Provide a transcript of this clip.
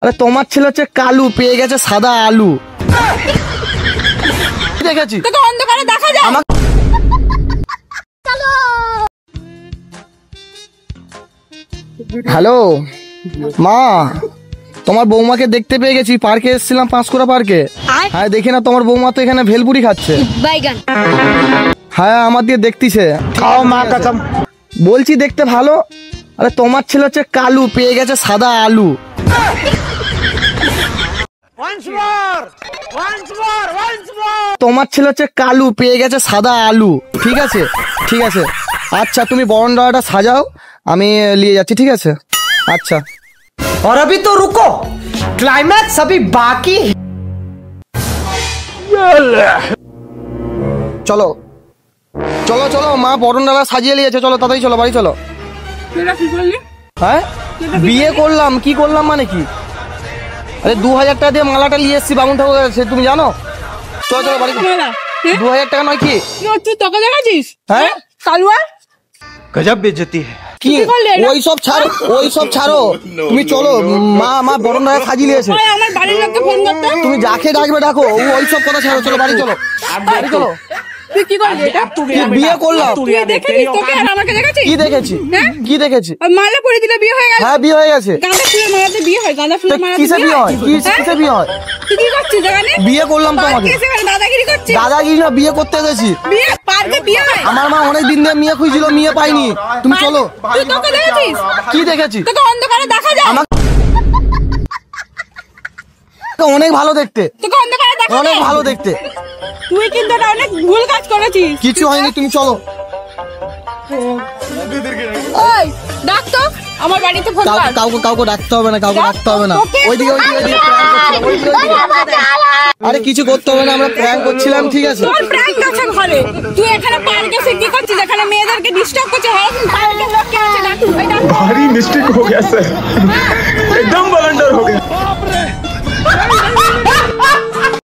আরে তোমার ছেলে হচ্ছে কালু, পেয়ে গেছে সাদা আলু। দেখেছি তোকে অন্ধকারে দেখা যায়। হ্যালো মা, তোমার বৌমাকে দেখতে পেয়ে গেছি, পার্কে এসেছিলাম, পাঁশকুড়া পার্কে। হ্যাঁ দেখি না তোমার বৌমা তো এখানে ভেলপুরি খাচ্ছে। হ্যাঁ আমার দিয়ে দেখতিছে। খাও মা কসম। বলছি দেখতে ভালো। আরে তোমার ছেলে হচ্ছে কালু, পেয়ে গেছে সাদা আলু। তোমার ছেলে হচ্ছে কালু, পেয়ে গেছে সাদা আলু। ঠিক আছে ঠিক আছে, আচ্ছা তুমি বরণডালাটা সাজাও, আমি নিয়ে যাচ্ছি। ঠিক আছে আচ্ছা। और अभी तो रुको, क्लाइमैक्स अभी बाकी। চলো চলো চলো, মা বরণডালা সাজিয়ে নিয়েছে, চলো তাড়াতাড়ি চলো, বাড়ি চলো। হ্যাঁ বিয়ে করলাম, কি করলাম মানে কি? আরে 2000 টাকা দিয়ে মালাটা নিয়ে এসেছি বামুন ঠাকুর, সে তুমি জানো? চলো চলো বাড়ি। 2000 টাকা নয় কি? তুই তোকে দেখাচ্ছিস? হ্যাঁ কালুয়া गजब बेइज्जती है। কি ওইসব ছাড়ো, ওইসব ছাড়ো, তুমি চলো। মা মা বরণডালা সাজিয়ে নিয়েছে। আমার বাড়ির লোককে ফোন করতে। তুমি যাকে ডাকবে ডাকো, ওইসব কথা ছাড়ো, চলো বাড়ি চলো, বাড়ি চলো। তুই কি করলি এটা? বিয়ে করলাম। তুই দেখেছিস তোকে আর আমাকে দেখাচ্ছিস? কি দেখেছি? কি দেখেছি? মালা পরে দিলে বিয়ে হয়ে গেল। হ্যাঁ বিয়ে হয়ে গেছে। গাঁদা ফুলের মালাতে বিয়ে হয়, গাঁদা ফুলের মালাতে কিসে বিয়ে হয়? কিসে বিয়ে হয়? তুই কি করছিস এখানে? বিয়ে করলাম তোমাকে। দাদাগিরি করছিস? দাদাগিরি না, বিয়ে করতে গেছি। বিয়ে পার্কে বিয়ে হয়? আমার মা অনেক দিন ধরে মেয়ে খুঁজছিল, মেয়ে পাইনি। তুমি চলো। তুই তোকে দেখেছিস? কি দেখেছি? তোকে অন্ধকারে দেখা যায়। অনেক ভালো দেখতে, তোকে অন্ধকারে দেখা যায়। অনেক ভালো দেখতে। তুই কিন্তু এটা অনেক ভুল কাজ করেছিস। কিছু হয়নি, তুমি চলো। ওই ডাক তো, আমার বাড়িতে ফোন কর। কাউকে ডাকতে হবে না, কাউকে ডাকতে হবে না। ওইদিকে আরে কিছু করতে হবে না, আমরা প্র্যাঙ্ক করছিলাম। ঠিক আছে তোর প্র্যাঙ্ক আছে ঘরে, তুই এখানে পার্কে এসে কি করছিস? এখানে মেয়েদেরকে ডিস্টার্ব করছিস। পার্কের লোক কে আছে? ডাক। भारी मिस्टेक हो गया सर, एकदम ब्लंडर हो गया।